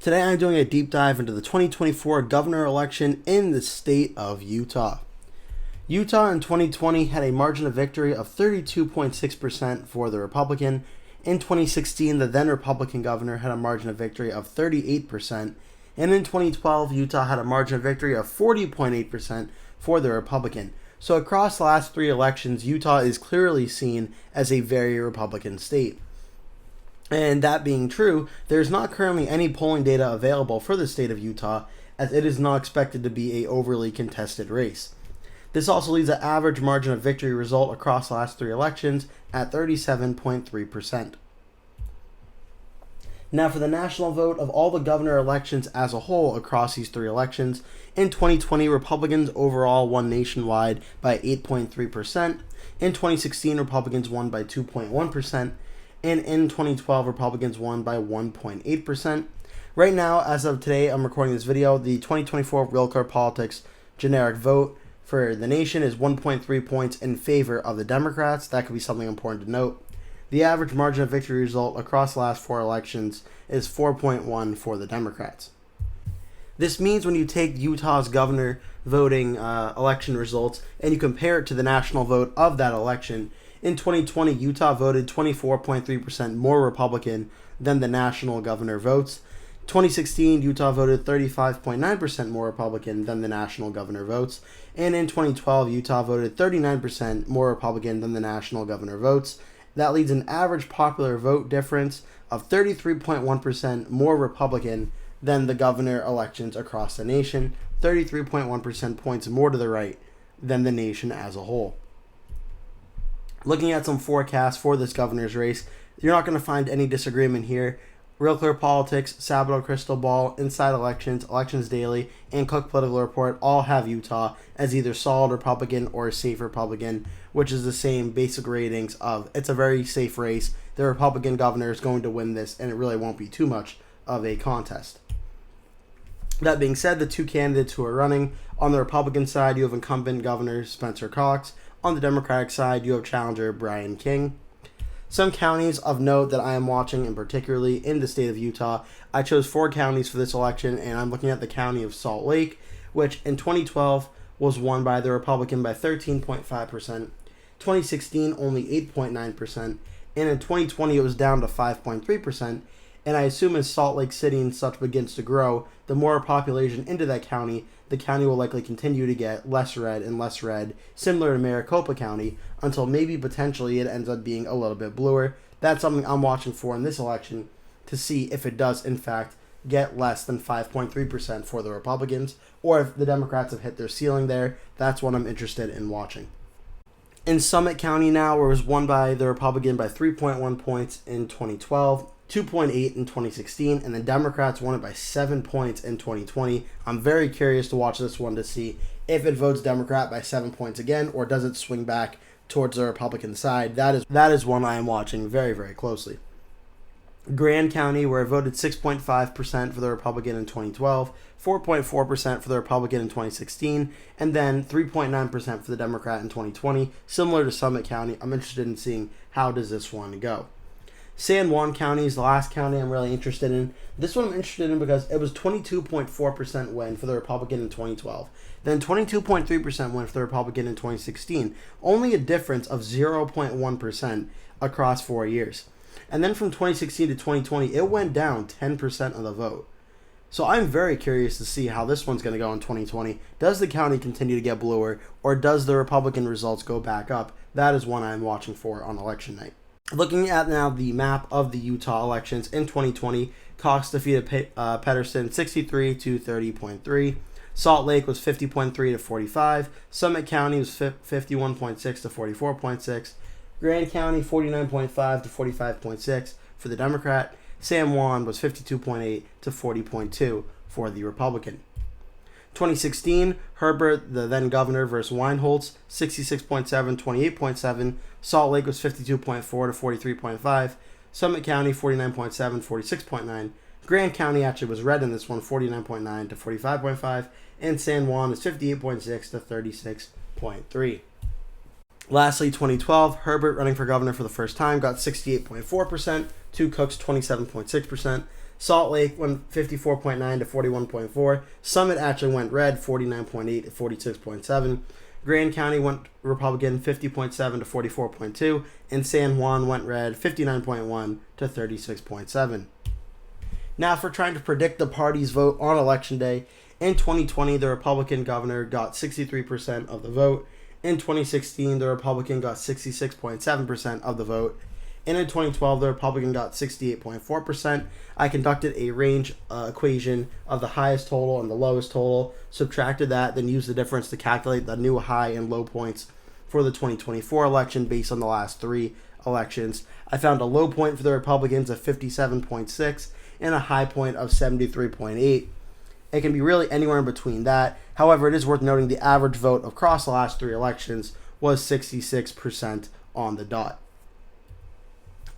Today I'm doing a deep dive into the 2024 governor election in the state of Utah. Utah in 2020 had a margin of victory of 32.6% for the Republican. In 2016, the then Republican governor had a margin of victory of 38%. And in 2012, Utah had a margin of victory of 40.8% for the Republican. So across the last three elections, Utah is clearly seen as a very Republican state. And that being true, there's not currently any polling data available for the state of Utah, as it is not expected to be a overly contested race. This also leaves an average margin of victory result across the last three elections at 37.3%. Now for the national vote of all the governor elections as a whole across these three elections, in 2020 Republicans overall won nationwide by 8.3%, in 2016 Republicans won by 2.1%, and in 2012, Republicans won by 1.8%. Right now, as of today, I'm recording this video, the 2024 Real Clear Politics generic vote for the nation is 1.3 points in favor of the Democrats. That could be something important to note. The average margin of victory result across the last four elections is 4.1 for the Democrats. This means when you take Utah's governor voting election results and you compare it to the national vote of that election, in 2020, Utah voted 24.3% more Republican than the national governor votes. 2016, Utah voted 35.9% more Republican than the national governor votes. And in 2012, Utah voted 39% more Republican than the national governor votes. That leads an average popular vote difference of 33.1% more Republican than the governor elections across the nation, 33.1% points more to the right than the nation as a whole. Looking at some forecasts for this governor's race, you're not going to find any disagreement here. Real Clear Politics, Sabado Crystal Ball, Inside Elections, Elections Daily, and Cook Political Report all have Utah as either solid Republican or safe Republican, which is the same basic ratings of it's a very safe race. The Republican governor is going to win this, and it really won't be too much of a contest. That being said, the two candidates who are running, on the Republican side, you have incumbent Governor Spencer Cox. On the Democratic side, you have challenger Brian King. Some counties of note that I am watching, and particularly in the state of Utah, I chose 4 counties for this election, and I'm looking at the county of Salt Lake, which in 2012 was won by the Republican by 13.5%, 2016 only 8.9%, and in 2020 it was down to 5.3%, and I assume as Salt Lake City and such begins to grow, the more population into that county, the county will likely continue to get less red and less red, similar to Maricopa County, until maybe potentially it ends up being a little bit bluer. That's something I'm watching for in this election to see if it does, in fact, get less than 5.3% for the Republicans, or if the Democrats have hit their ceiling there. That's what I'm interested in watching. In Summit County now, where it was won by the Republican by 3.1 points in 2012, 2.8 in 2016, and the Democrats won it by 7 points in 2020. I'm very curious to watch this one to see if it votes Democrat by 7 points again, or does it swing back towards the Republican side. That is one I am watching very, very closely. Grand County, where it voted 6.5% for the Republican in 2012, 4.4% for the Republican in 2016, and then 3.9% for the Democrat in 2020. Similar to Summit County, I'm interested in seeing how does this one go. San Juan County is the last county I'm really interested in. This one I'm interested in because it was 22.4% win for the Republican in 2012. Then 22.3% win for the Republican in 2016. Only a difference of 0.1% across 4 years. And then from 2016 to 2020, it went down 10% of the vote. So I'm very curious to see how this one's going to go in 2020. Does the county continue to get bluer, or does the Republican results go back up? That is one I'm watching for on election night. Looking at now the map of the Utah elections in 2020, Cox defeated Pedersen 63 to 30.3. Salt Lake was 50.3 to 45. Summit County was 51.6 to 44.6. Grand County 49.5 to 45.6 for the Democrat. San Juan was 52.8 to 40.2 for the Republican. 2016, Herbert, the then governor, versus Weinholz, 66.7, 28.7. Salt Lake was 52.4 to 43.5. Summit County, 49.7, 46.9. Grand County actually was red in this one, 49.9 to 45.5. And San Juan is 58.6 to 36.3. Lastly, 2012, Herbert, running for governor for the first time, got 68.4% to Cook's 27.6%. Salt Lake went 54.9 to 41.4. Summit actually went red, 49.8 to 46.7. Grand County went Republican, 50.7 to 44.2. And San Juan went red, 59.1 to 36.7. Now, for trying to predict the party's vote on Election Day, in 2020, the Republican governor got 63% of the vote. In 2016, the Republican got 66.7% of the vote. And in 2012, the Republican got 68.4%. I conducted a range equation of the highest total and the lowest total, subtracted that, then used the difference to calculate the new high and low points for the 2024 election based on the last three elections. I found a low point for the Republicans of 57.6 and a high point of 73.8. It can be really anywhere in between that. However, it is worth noting the average vote across the last three elections was 66% on the dot.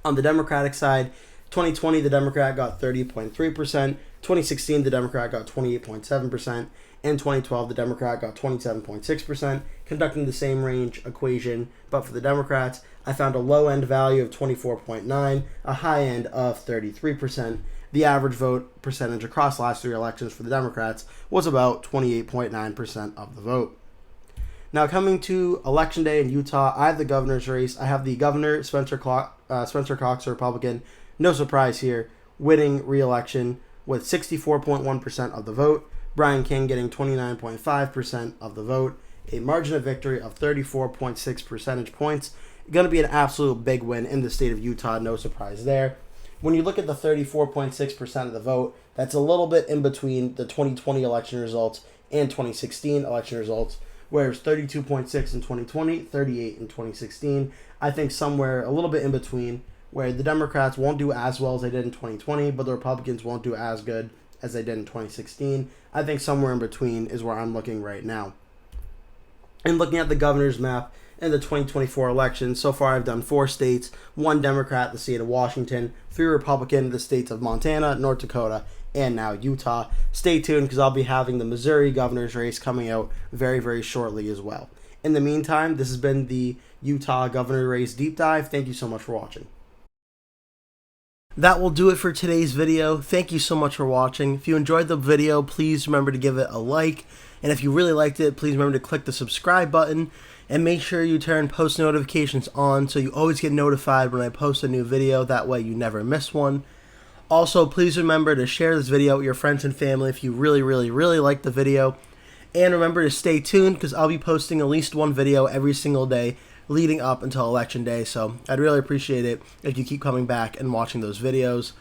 On the Democratic side, 2020, the Democrat got 30.3%. 2016, the Democrat got 28.7%. In 2012, the Democrat got 27.6%. Conducting the same range equation, but for the Democrats, I found a low end value of 24.9, a high end of 33%. The average vote percentage across the last three elections for the Democrats was about 28.9% of the vote. Now, coming to Election Day in Utah, I have the governor's race. I have the governor, Spencer Cox, a Republican, no surprise here, winning re-election with 64.1% of the vote. Brian King getting 29.5% of the vote. A margin of victory of 34.6 percentage points. Going to be an absolute big win in the state of Utah, no surprise there. When you look at the 34.6% of the vote, that's a little bit in between the 2020 election results and 2016 election results, where it was 32.6 in 2020, 38 in 2016. I think somewhere a little bit in between, where the Democrats won't do as well as they did in 2020, but the Republicans won't do as good as they did in 2016. I think somewhere in between is where I'm looking right now. And looking at the governor's map in the 2024 election, so far I've done 4 states, 1 Democrat, the state of Washington, 3 Republican, the states of Montana, North Dakota, and now Utah. Stay tuned because I'll be having the Missouri governor's race coming out very, very shortly as well. In the meantime, this has been the Utah governor race deep dive. Thank you so much for watching. That will do it for today's video. Thank you so much for watching. If you enjoyed the video, please remember to give it a like. And if you really liked it, please remember to click the subscribe button and make sure you turn post notifications on so you always get notified when I post a new video. That way you never miss one. Also, please remember to share this video with your friends and family if you really, really, really like the video. And remember to stay tuned because I'll be posting at least one video every single day leading up until Election Day. So I'd really appreciate it if you keep coming back and watching those videos.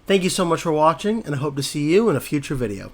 Thank you so much for watching, and I hope to see you in a future video.